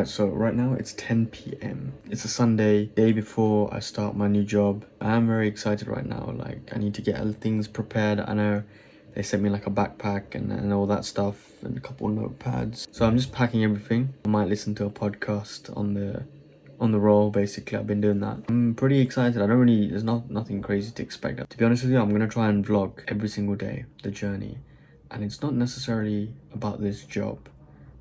Alright, so right now it's 10 p.m. It's a Sunday, day before I start my new job. I am very excited right now. Like, I need to get things prepared. I know they sent me like a backpack and all that stuff and a couple of notepads. So I'm just packing everything. I might listen to a podcast on the roll. Basically, I've been doing that. I'm pretty excited. There's nothing crazy to expect. To be honest with you, I'm gonna try and vlog every single day, the journey. And it's not necessarily about this job,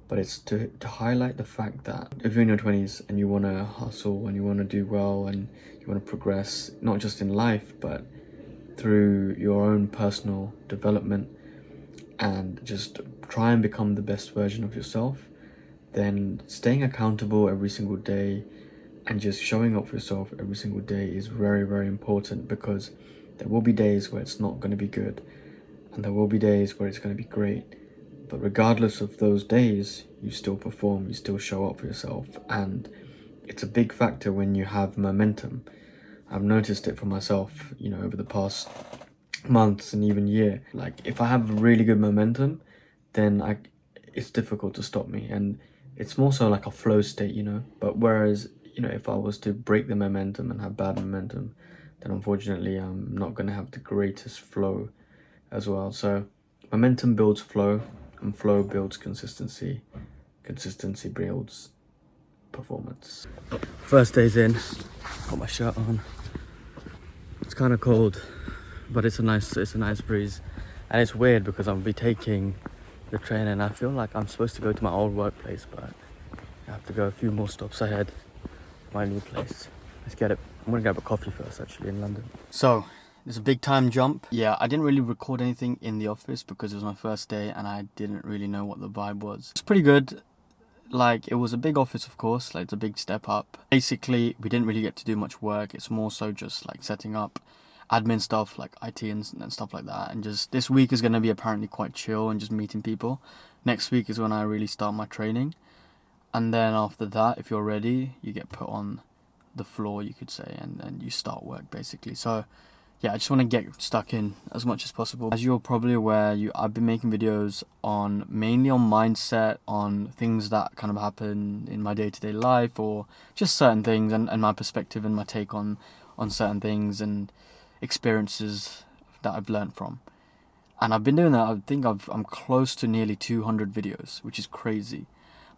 but it's to highlight the fact that if you're in your 20s and you want to hustle and you want to do well and you want to progress, not just in life, but through your own personal development and just try and become the best version of yourself, then staying accountable every single day and just showing up for yourself every single day is very, very important, because there will be days where it's not going to be good and there will be days where it's going to be great. But regardless of those days, you still perform, you still show up for yourself. And it's a big factor when you have momentum. I've noticed it for myself, over the past months and even year. Like, if I have really good momentum, then it's difficult to stop me. And it's more so like a flow state, But whereas, if I was to break the momentum and have bad momentum, then unfortunately I'm not going to have the greatest flow as well. So momentum builds flow, and flow builds consistency. Consistency builds performance. First day's in, got my shirt on. It's kind of cold, but it's a nice breeze. And it's weird because I'll be taking the train and I feel like I'm supposed to go to my old workplace, but I have to go a few more stops ahead of my new place. Let's get it. I'm gonna grab a coffee first, actually, in London. So there's a big time jump. Yeah, I didn't really record anything in the office because it was my first day and I didn't really know what the vibe was. It's pretty good. Like, it was a big office, of course, like it's a big step up. Basically, we didn't really get to do much work. It's more so just like setting up admin stuff like IT and stuff like that. And just this week is going to be apparently quite chill and just meeting people. Next week is when I really start my training. And then after that, if you're ready, you get put on the floor, you could say, and then you start work basically. So yeah, I just want to get stuck in as much as possible. As you're probably aware, I've been making videos mainly on mindset, on things that kind of happen in my day-to-day life, or just certain things and my perspective and my take on certain things and experiences that I've learned from. And I've been doing that. I think I'm close to nearly 200 videos, which is crazy.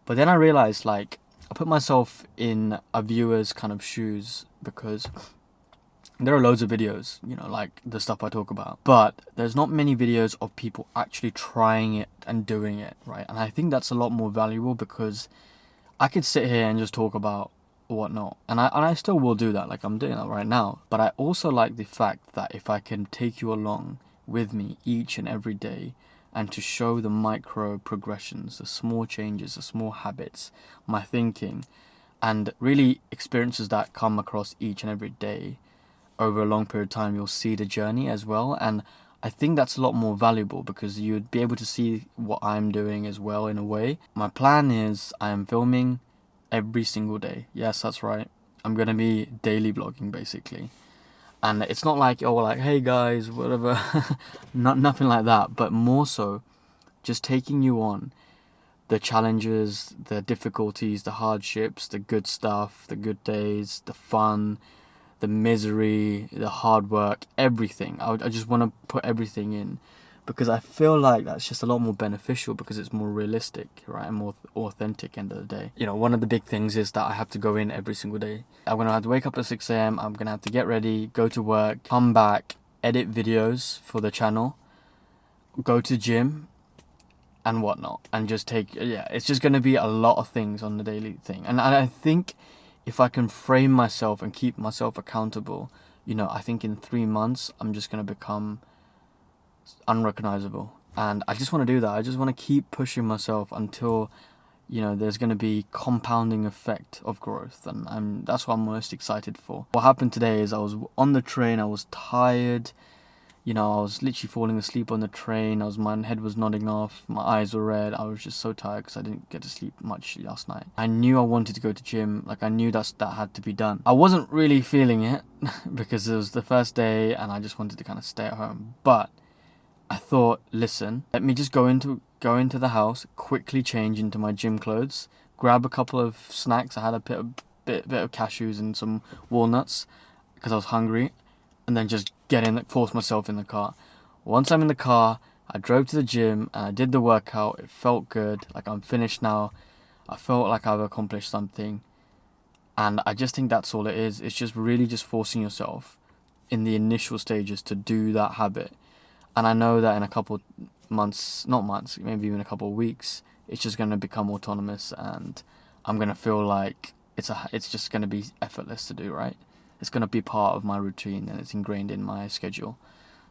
But then I realized, like, I put myself in a viewer's kind of shoes because there are loads of videos, like the stuff I talk about, but there's not many videos of people actually trying it and doing it, right? And I think that's a lot more valuable because I could sit here and just talk about whatnot, and I still will do that, like I'm doing that right now. But I also like the fact that if I can take you along with me each and every day and to show the micro progressions, the small changes, the small habits, my thinking, and really experiences that come across each and every day, over a long period of time, you'll see the journey as well. And I think that's a lot more valuable because you'd be able to see what I'm doing as well in a way. My plan is I am filming every single day. Yes, that's right. I'm going to be daily vlogging basically. And it's not like, oh, like, hey guys, whatever. Nothing like that. But more so just taking you on the challenges, the difficulties, the hardships, the good stuff, the good days, the fun, the misery, the hard work, everything. I just want to put everything in because I feel like that's just a lot more beneficial because it's more realistic, right? And more authentic end of the day. One of the big things is that I have to go in every single day. I'm going to have to wake up at 6 a.m. I'm going to have to get ready, go to work, come back, edit videos for the channel, go to gym and whatnot, and just it's just going to be a lot of things on the daily thing. And I think if I can frame myself and keep myself accountable, I think in 3 months, I'm just going to become unrecognizable. And I just want to do that. I just want to keep pushing myself until, there's going to be compounding effect of growth. And that's what I'm most excited for. What happened today is I was on the train. I was tired. I was literally falling asleep on the train. My head was nodding off. My eyes were red. I was just so tired because I didn't get to sleep much last night. I knew I wanted to go to gym. Like, I knew that had to be done. I wasn't really feeling it because it was the first day and I just wanted to kind of stay at home. But I thought, listen, let me just go into the house, quickly change into my gym clothes, grab a couple of snacks. I had a bit of cashews and some walnuts because I was hungry, and then just force myself in the car. Once I'm in the car, I drove to the gym and I did the workout. It felt good, like I'm finished now. I felt like I've accomplished something, and I just think that's all it is. It's just really just forcing yourself in the initial stages to do that habit. And I know that in a couple months, not months, maybe even a couple of weeks, it's just going to become autonomous, and I'm going to feel like it's just going to be effortless to do, right? It's going to be part of my routine and it's ingrained in my schedule.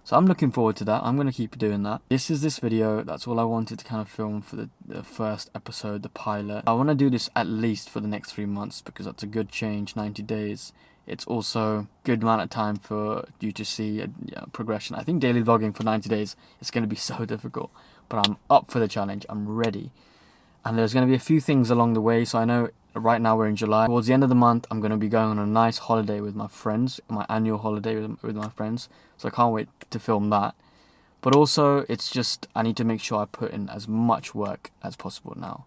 So I'm looking forward to that. I'm going to keep doing that. This is this video. That's all I wanted to kind of film for the first episode, the pilot. I want to do this at least for the next 3 months because that's a good change, 90 days. It's also a good amount of time for you to see a progression. I think daily vlogging for 90 days is going to be so difficult, but I'm up for the challenge. I'm ready. And there's going to be a few things along the way. So I know right now we're in July. Towards the end of the month, I'm going to be going on a nice holiday with my friends, my annual holiday with my friends. So I can't wait to film that. But also, it's just, I need to make sure I put in as much work as possible now.